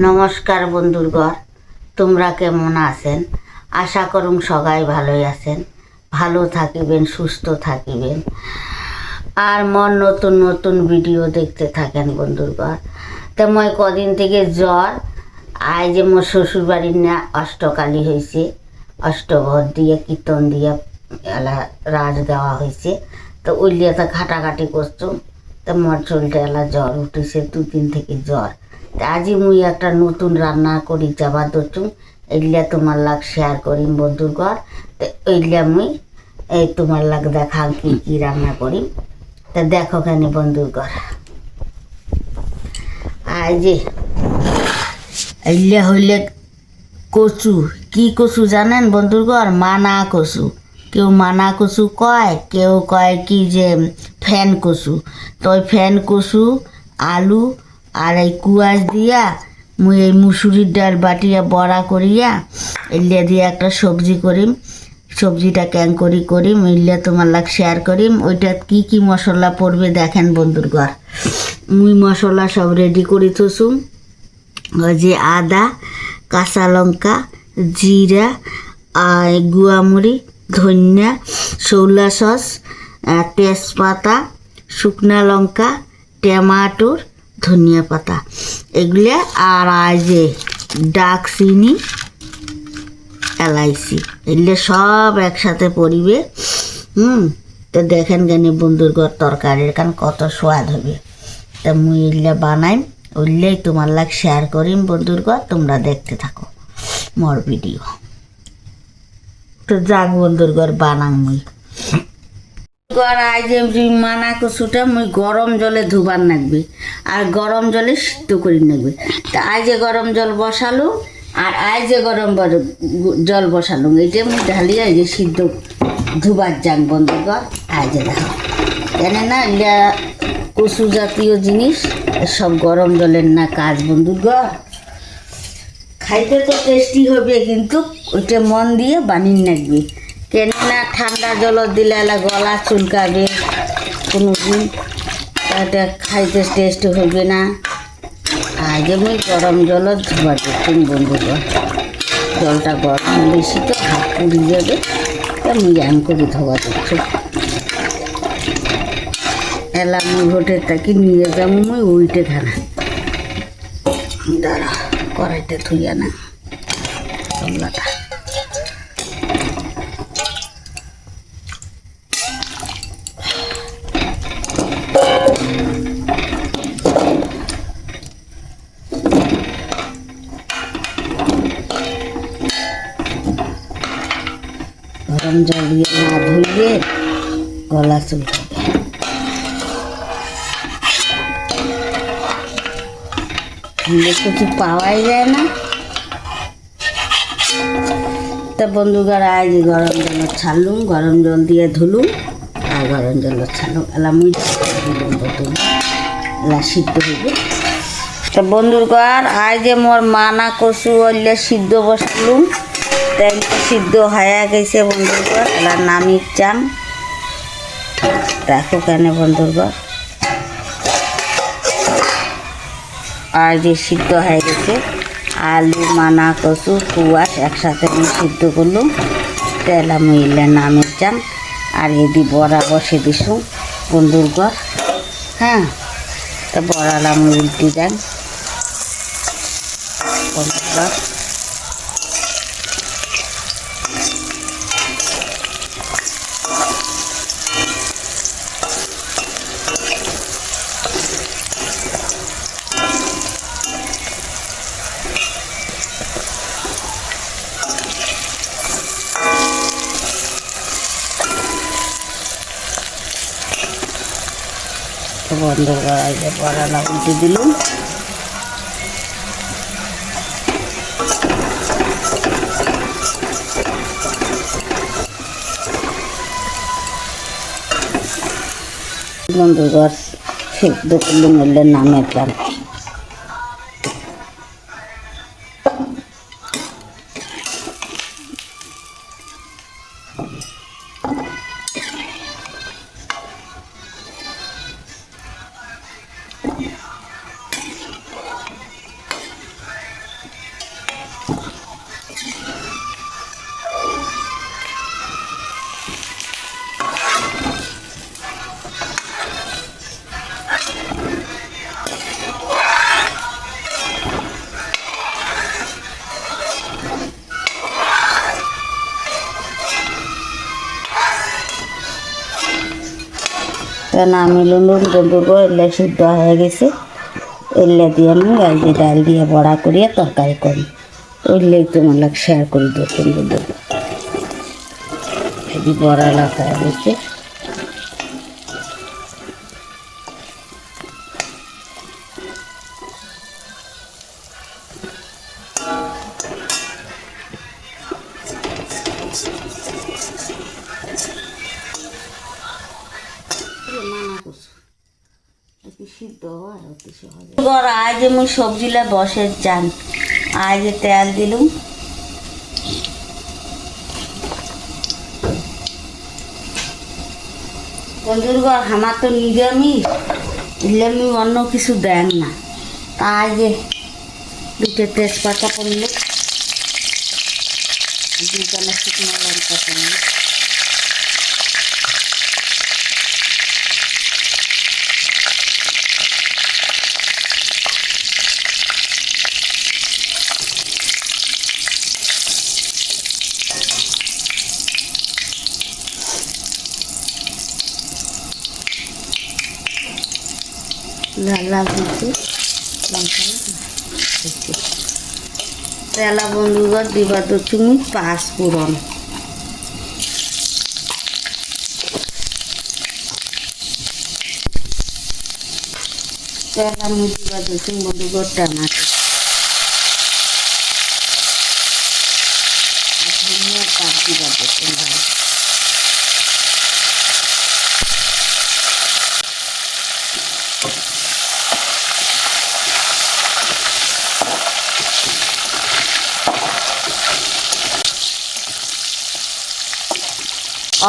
নমস্কার বন্ধুগণ, তোমরা কেমন আছেন? আশা করুম সবাই ভালোই আছেন, ভালো থাকিবেন, সুস্থ থাকিবেন আর মন নতুন নতুন ভিডিও দেখতে থাকেন বন্ধুগণ। তো মই কদিন থেকে জ্বর, আজ যে মোর শ্বশুর বাড়ির না অষ্টকালী হয়েছে, অষ্টভর দিয়ে কীর্তন দিয়ে এলা রাজ দেওয়া হয়েছে। তো ওইলিয়া তো ঘাটাঘাটি করছুম, তো মোর চলতে এলা জ্বর উঠেছে, দুদিন থেকে জ্বর। আজি মুই একটা নতুন রান্না করি যাবার দচুম, এইগুলা তোমার লাগ শেয়ার করিম বন্ধুগণ। তো এইগুলা মুই এই তোমার লাগ দেখাম কি কি রান্না করি। তা দেখো কেন বন্ধুগণ, আই যে এইগুলা হইলে কচু। কি কচু জানেন বন্ধুগণ? মানা কচু। কেউ মানা কচু কয়, কেউ কয় কি যে ফ্যান কচু। তো ওই ফ্যান কচু, আলু আর এই কুয়াশ দিয়া মুই এই মুসুরির ডাল বাটিয়া বড়া করিয়া এলিয়া দিয়ে একটা সবজি করিম। সবজিটা ক্যাং করিম এলিয়া তোমার লাগ শেয়ার করিম। ওইটা কি কি মশলা পড়বে দেখেন বন্ধুগণ। মুই মশলা সব রেডি করে থসুম। ওই যে আদা, কাঁচা লঙ্কা, জিরা, গুয়ামরি, ধনিয়া, শৌলা সস, তেজপাতা, শুকনা লঙ্কা, টমাটোর, ধনিয়া পাতা এগুলো, আর যে ডাকচিনি, এলাইচি, এগুলো সব একসাথে পড়িবে। তো দেখেন কেন বন্ধুর তরকারির কারণ কত স্বাদ হবে। তা মুই এগুলো বানাইম, ওইগুলাই তোমার লাগ শেয়ার করিম বন্ধুর ঘর। তোমরা দেখতে থাকো মোর ভিডিও। তো যাক বন্ধুর ঘর বানাং মুই আজ মানা কচুটা মুই গরম জলে ধুবার নাকবি আর গরম জলে সিদ্ধ করি নাকবি। তা আজ যে গরম জল বসালু আর আজ যে গরম জল বসালু, এইটা মুই ঢালিয়ে এই যে সিদ্ধ ধুবার যান বন্ধুগণ। আজ যে দেখো কেন না এটা কচু জাতীয় জিনিস, সব গরম জলের না কাজ বন্ধুগণ। খাইতে তো টেস্টি হবে, কিন্তু ওইটা মন দিয়ে বানিয়ে নাকবি। কেননা ঠান্ডা জল দিলে এলা গলা চুলকাবে কোনো দিন, এটা খাইতে টেস্ট হবে না। আজ আমি গরম জল ধোবার দেখুন বন্ধুগণ। জলটা গরম বেশি তো হাত পুড়ি যাবে, তা মুই আম করে ধোয়া দেখছি। এলা মুই হোটেল থাকি নিয়ে যাবো মুই ওইটে খানা। দাঁড়া কড়াইতে ধুইয়া না গামলাটা। গরম জল দিয়ে না ধুইলে গলা চুলকাবে। কিছু পাওয়াই যায় না। তা বন্ধুগণ আজ গরম জল ছাড়লুম, গরম জল দিয়ে ধুলুম আর গরম জল ছাড়লুম। এলা মুই এলা সিদ্ধ হইব। তা বন্ধুগণ আজ যে মোর মানা কচু ওইলে সিদ্ধ বসালুম, তাই সিদ্ধ হয়ে গেছে বন্ধুগণ। এলা নামি চাম দেখো কেন বন্ধুগণ। আর যে সিদ্ধ হয়ে গেছে, আলু, মানা কচু, কুয়াশ একসাথে আমি সিদ্ধ করলুম। তেল আমি এলে নামে চাম আর এদি বড়া বসে দিছুম বন্ধুগণ। হ্যাঁ, তা বড়ালা আমি উল্টি দেন বন্ধুগণ। বন্ধ করা যে বড়ালা উল্টে দিলুম। বন্ধুগণ সিদ্ধ করলুম, এলে নামে চাম। আমি লুন বন্ধুর এলে সিদ্ধ হয়ে গেছে, এলে দিয়ে আমি এই যে ডাল দিয়ে বড়া করিয়া তরকারি করি, ওইলে তোমার লাগ শেয়ার করে দিচ্ছেন বন্ধু। এই বড়া লাখা গেছে, আজ মুই সবজিলা বসে যান, আজ তেল দিলুম, বন্ধুর ঘর আমার তো নিরামিষ, নিরামিষ অন্য কিছু দেন না, তাই যে দুটো তেজপাতা পড়লো, দুইখানা শুকনো লঙ্কা পড়লো, লাল লাল হচ্ছে লঙ্কা তেলা বন্ধুঘর দিবা তো তুমি পাঁচফোড়ন, তেলা মুই দিবা তো তুমি বন্ধুঘর টমাটো, ধনিয়া পাত দিবা তো তুমি,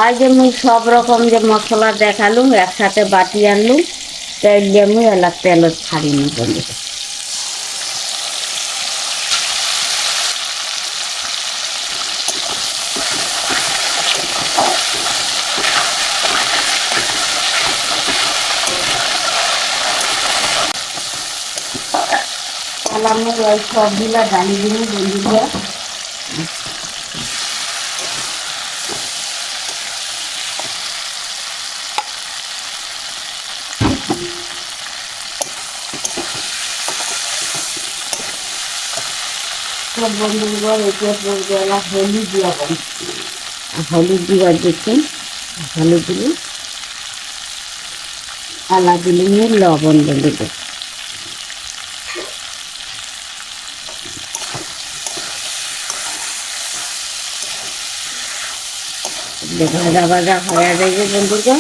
আর যে মুই সব রকম যে মশলা দেখালুম একসাথে বাটি আনলুম, তাইলে মুই এলাক তেল ছাড়িনি বন্ধু। আমি ওই সবগুলা ডালি দিলি বন্ধুরা, সব বন্ধুরা এটা পড়বে হলুদ দিয়া করি, হলুদ দিবার দেখছেন, হলুদ দিলে আলা দিলে লবণ বন্ধুদের, ভাজা ভাজা হয়ে যাবে বন্ধুরা,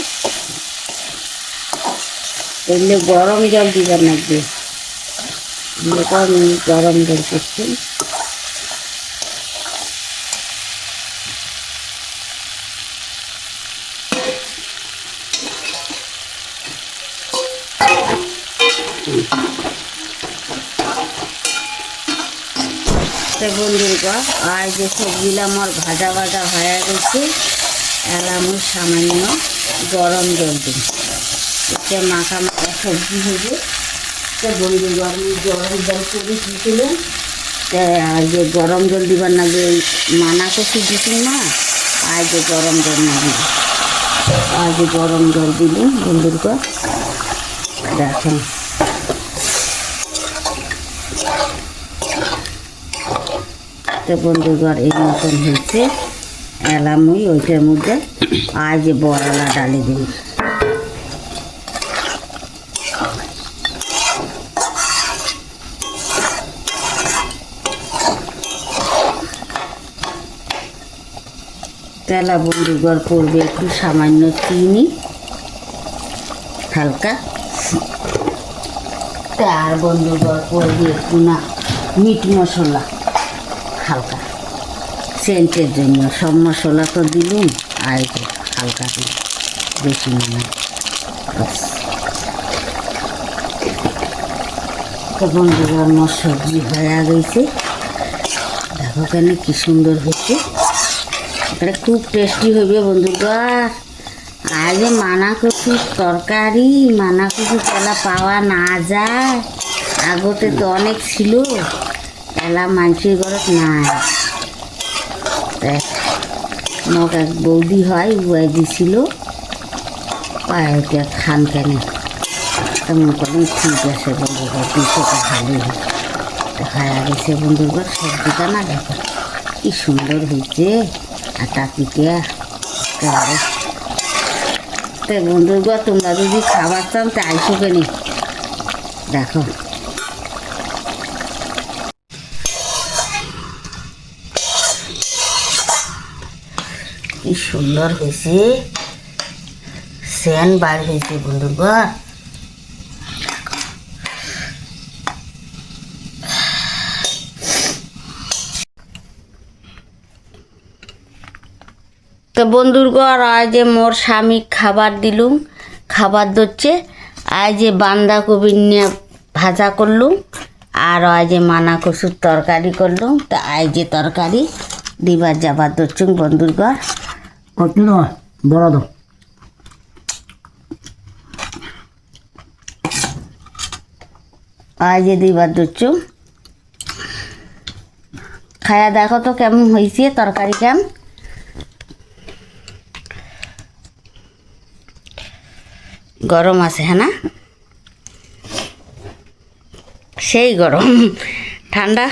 এগুলো গরম জল দিবার লাগবে, গরম জল করছি, বন্ধুরা আর যে সবজিগুলো আমার ভাজা ভাজা হয়ে গেছে, এলাম সামান্য গরম জল দিই, এতে মাখা মাখা সবজি হবে, তো বন্ধুরা আমি গরম জল করে দিয়েছিলাম, আর যে গরম জল দিবার না যে মানা কষি দিচ্ছি না, আর যে গরম জল না দিব, আর যে গরম জল দিলে বন্ধুরা দেখেন বন্ধুঘর এই মতন হয়েছে, এলামই ওইটার মধ্যে আর যে বড়ালা ডালি দিই, তেলা বন্ধুঘর পড়বে একটু সামান্য চিনি হালকা, আর বন্ধুঘর পড়বে একটু না মিট মশলা হালকা সেন্টের জন্য, সব মশলা তো দিলুম আর হালকা দিই, বেশি না, তো বন্ধুরা আমার সবজি হয়ে গেছে, দেখো কেন কি সুন্দর হয়েছে, এটা খুব টেস্টি হবে বন্ধুরা। আজ মানা কচু তরকারি, মানা কচু তেলা পাওয়া না যায়, আগতে তো অনেক ছিল, এলা মানুষের ঘরত নাই, মোক এক বৌদি হয় উয়াই দিছিল, পায়েটা খান কেন তেমন করুন ঠিক আছে বন্ধুঘর 200 টাকা খালি খায়া গেছে বন্ধুঘর সবজিটা না দেখো কি সুন্দর হয়েছে আর টাকিটা তো বন্ধুঘর তোমরা যদি খাবার চান তা আইসো কেনি দেখো কি সুন্দর হয়েছে সেন বার হয়েছে বন্ধুঘর তো বন্ধুঘর আজ যে মোর স্বামী খাবার দিলুম খাবার দচ্ছে আজ যে বাঁধাকপি নিয়ে ভাজা করলুম আর আজ যে মানা কচুর তরকারি করলুম তো আজ যে তরকারি দিবার যাবার দচ্ছুম বন্ধুঘর কত নয় বড় দাও আজ যে দিবার দচ্ছুম খায়া দেখো তো কেমন হয়েছে তরকারি কেমন গরম আছে হ্যাঁ না সেই গরম ঠান্ডা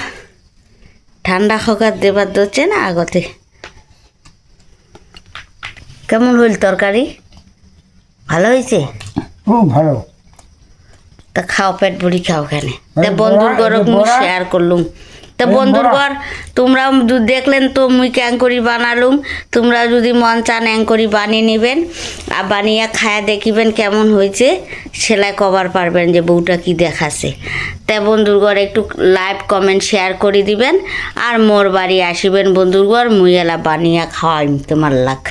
ঠান্ডা খোকার দেবার দচ্ছে না আগতে কেমন হইল তরকারি ভালো হয়েছে খুব ভালো তা খাও পেট ভরি খাও এখানে তা বন্ধুর ঘর শেয়ার করলুম তা বন্ধুর ঘর তোমরা দেখলেন তো মুই ক্যাং করি বানালুম তোমরা যদি মন চান অ্যাং করি বানিয়ে নেবেন আর বানিয়ে খায়া দেখিবেন কেমন হয়েছে সেলাই কবার পারবেন যে বউটা কি দেখাচ্ছে তা বন্ধুর ঘর একটু লাইভ কমেন্ট শেয়ার করে দিবেন আর মোর বাড়ি আসিবেন বন্ধুর ঘর মুই এলা বানিয়ে খাওয়াইম তোমার লাখ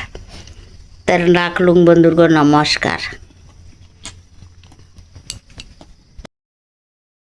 তা রাখলুম বন্ধুর ঘর নমস্কার।